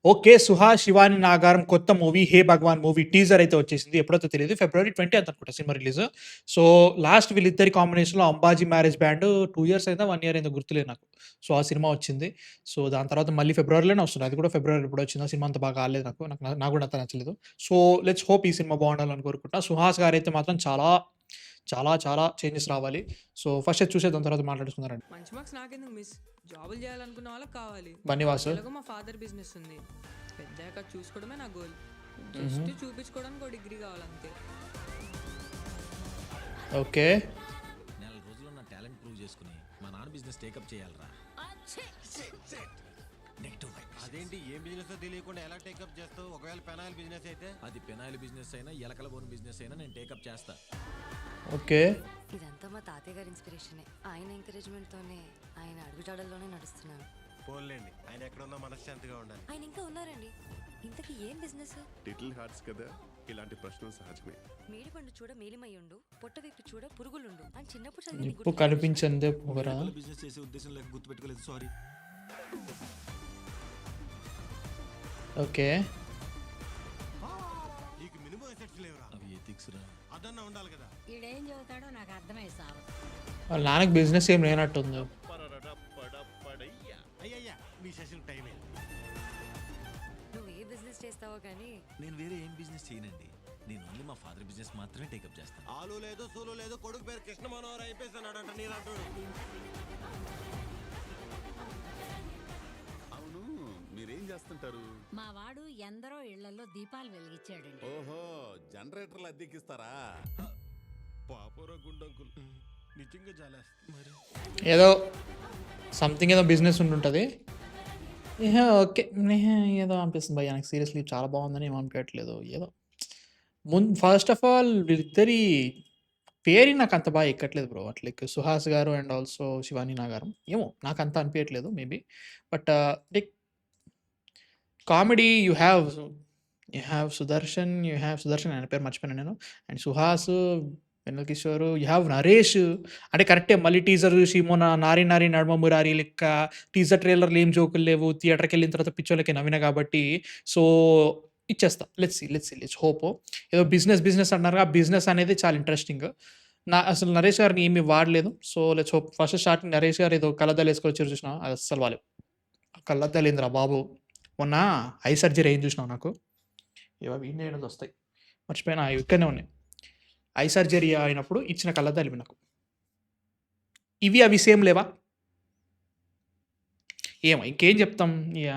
Okay. 'Suhas Shivani Nagaram' కొత్త movie 'హే భగవాన్' movie teaser అయితే వచ్చేసింది. ఎప్పుడైతే తెలీదు. ఫిబ్రవరి 20 అనుకుంటా సినిమా రిలీజ్. సో, లాస్ట్ వీళ్ళిద్దరి కాంబినేషన్‌లో 'అంబాజీ మ్యారేజ్ బ్యాండ్' 2 ఇయర్స్ అయిందా? 1 ఇయర్ అయిందో గుర్తులేదు నాకు. సో, ఆ సినిమా వచ్చింది. సో, దాని తర్వాత మళ్ళీ ఫిబ్రవరిలోనే వస్తుంది. అది కూడా ఫిబ్రవరిలో ఎప్పుడో వచ్చిందో సినిమా అంత బాగా ఆడలేదు నాకు. నాకు కూడా అంత నచ్చలేదు. సో, లెట్స్ హోప్ ఈ సినిమా బాగుండాలని కోరుకుంటున్నా. 'సుహాస్' గారైతే మాత్రం చాలా, చాలా, చాలా చేంజెస్ రావాలి. సో, ఫస్ట్ అది చూసేద్దాం తర్వాత మాట్లాడుకుందాం. మంచి మార్క్స్ నాకెందుకు మిస్? జాబులు చేయాలనుకున్న వాళ్ళకి కావాలి. బన్నీవాసు. ఎలాగో మా ఫాదర్ బిజినెస్ ఉంది. పెద్దాక చూసుకోవడమే నా గోల్. హుహు. జస్ట్ చూపించుకోవడానికి ఒక డిగ్రీ కావాలంతే. ఓకే. నెల రోజుల్లో నా టాలెంట్ ప్రూవ్ చేసుకుని మా నాన్న బిజినెస్ టేకప్ చేయాలరా. Negative vibes. అదేంటి ఏం బిజినెస్ తెలియకుండా ఎలా టేకప్ చేస్తావు? ఒకవేళ పెనాయిల్ బిజినెస్ అయితే అది పెనాయిల్ బిజినెస్ అయినా ఎలకల బోన్ బిజినెస్ అయినా నేను టేకప్ చేస్తా. ఓకే. ఇదంతా మా తాతయ్య గారి ఇన్స్పిరేషనే. ఆయన ఎంకరేజ్మెంట్తోనే ఆయన అడుగుజాడల్లోనే నడుస్తున్నాను. పోన్లేండి, ఆయన ఎక్కడున్నా మనశ్శాంతిగా ఉండాలి. ఆయన ఇంకా ఉన్నారండి. ఇంతకీ ఏం బిజినెస్? లిటిల్ హార్ట్స్ కదా, ఇలాంటి ప్రశ్నలు సహజమే. మేడిపండు చూడ మేలిమయ్యుండు, పొట్ట విప్పి చూడ పురుగులుండు అని చిన్నప్పుడు చదివింది నిప్పు గుర్తుందా? కనిపించిందే పొగరా. బిజినెస్ చేసే ఉద్దేశం లేక గుర్తుపెట్టుకోలేదు, సారీ. ఓకే. నీకు మినిమం ఎసెట్స్ లేవురా. అవి ఎథిక్స్ రా. అదన్నా ఉండాలి కదా. ఈడేం చదువుతాడో నాకు అర్థమై సావు. వాళ్ళ నాన్నకి బిజినెస్ ఏం లేనట్టుంది. అయ్యయ్యా, మీ సెషన్ టైం అయింది. నువ్వు ఏ బిజినెస్ చేస్తావో కానీ నేను వేరే ఏం బిజినెస్ చేయనండి. నేను ఓన్లీ మా ఫాదర్ బిజినెస్ మాత్రమే టేకప్ చేస్తాను. ఆలు లేదు సూలు లేదు, కొడుకు పేరు కృష్ణ మనోహర్ అయిపోయిస్తున్నాడంట నీరంటాడు. అవును, మీరేం చేస్తుంటారు? మా వాడు ఎందరో ఇళ్లలో దీపాలు వెలిగించాడండి. ఓహో, జనరేటర్లు అద్దెకిస్తారా? పాపరా గుండంకుల్, నిజంగా జాలేస్తుంది. మరి ఏదో సంథింగ్ ఏదో బిజినెస్ ఉంటుంటుంది. ఓకే. ఏదో అనిపిస్తుంది భయ్యా నాకు సీరియస్లీ చాలా బాగుందని ఏం అనిపించట్లేదు. ఏదో ఫస్ట్ ఆఫ్ ఆల్ వీళ్ళిద్దరి పేరు నాకు అంత బాగా ఎక్కట్లేదు బ్రో. లైక్ 'సుహాస్' గారు అండ్ ఆల్సో 'శివాని నాగారం' ఏమో నాకు అంత అనిపించట్లేదు maybe. But like comedy you have Sudarshan ఆయన పేరు మర్చిపోయాను నేను. And 'Suhas', Vennela Kishore, you have 'Naresh' అంటే కరెక్టే. మళ్ళీ టీజర్ చూసి మొన్న 'నారి నారి నడుమ మురారి' లెక్క టీజర్ ట్రైలర్‌లో ఏం జోకులు లేవు. థియేటర్‌కెళ్ళిన తర్వాత పిచ్చోళ్ళకి నవ్వినా కాబట్టి సో ఇచ్చేస్తా. Let's hope. ఏదో బిజినెస్ అన్నారు. ఆ బిజినెస్ అనేది చాలా ఇంట్రెస్టింగ్. అసలు 'నరేష్' గారిని ఏమి వాడలేదు. So let's hope. First starting 'Naresh' గారు ఏదో కళ్ళద్దాలు వేసుకొని వచ్చారు చూసినావా? అది అస్సలు బాలేవు. కళ్ళద్దాలు ఏందిరా బాబు! మొన్న ఐ సర్జరీ అయింది చూసినావా నాకు? ఏవో వీడియో ఏదో వస్తాయి మర్చిపోయినా, అవి ఇక్కడనే ఉన్నాయి. ఐ సర్జరీ అయినప్పుడు ఇచ్చిన కళ్ళద్దాలు ఇవి నాకు. ఇవి అవి సేమ్ లేవా? ఏమో ఇంకేం చెప్తాం ఇక.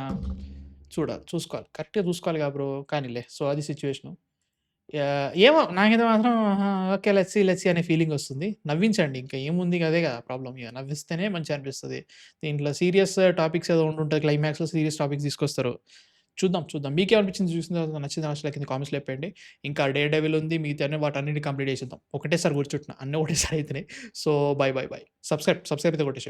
చూసుకోవాలి కరెక్ట్‌గా చూసుకోవాలి కదా బ్రో. కానీలే. సో అది సిచ్యువేషను. ఏమో నాకైతే మాత్రం ఓకే లెట్స్ సీ అనే ఫీలింగ్ వస్తుంది. నవ్వించండి ఇంకా ఏముంది, అదే కదా ప్రాబ్లమ్. ఇక నవ్విస్తేనే మంచిగా అనిపిస్తది. దీంట్లో సీరియస్ టాపిక్స్ ఏదో ఉంటుంటది. క్లైమాక్స్‌లో సీరియస్ టాపిక్స్ తీసుకొస్తారు. చూద్దాం. మీకేమనిపించింది చూసిన తర్వాత? నచ్చిందా నచ్చలేదా కింద కామెంట్స్‌లో చెప్పండి. ఇంకా 'డేర్ డెవిల్' ఉంది. మిగతావన్నీ వాటన్నిటిని కంప్లీట్ చేసేద్దాం. ఒకటేసారి కూర్చుంటున్నా. అన్నీ ఒకటేసారి అయితున్నాయి. So by. సబ్స్క్రైబ్ అయితే కొట్టేసేయండి.